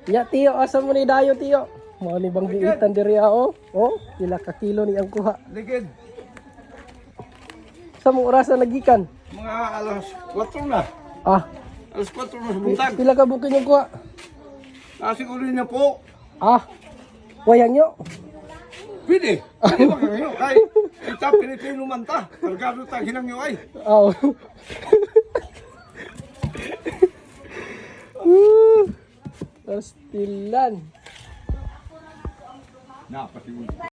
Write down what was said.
Ya tiyo, asa mo ni dayo tiyo? Mo ni bang giitan diri oh. Oh, pila ka kilo ni ang kuha. Ligid. Sa mo oras na nagikan? Mga alas 4 na. Ah, Alas 4 na sa buntag. pila ka bukin yung kuha? Nasiguro niya po. Ah, wayang nyo. Pwede. Pwede ba kayo? Kay, kita Pilipino man ta. Kargado ta, hinang nyo ay. Oh. Pastilan. Napasigun.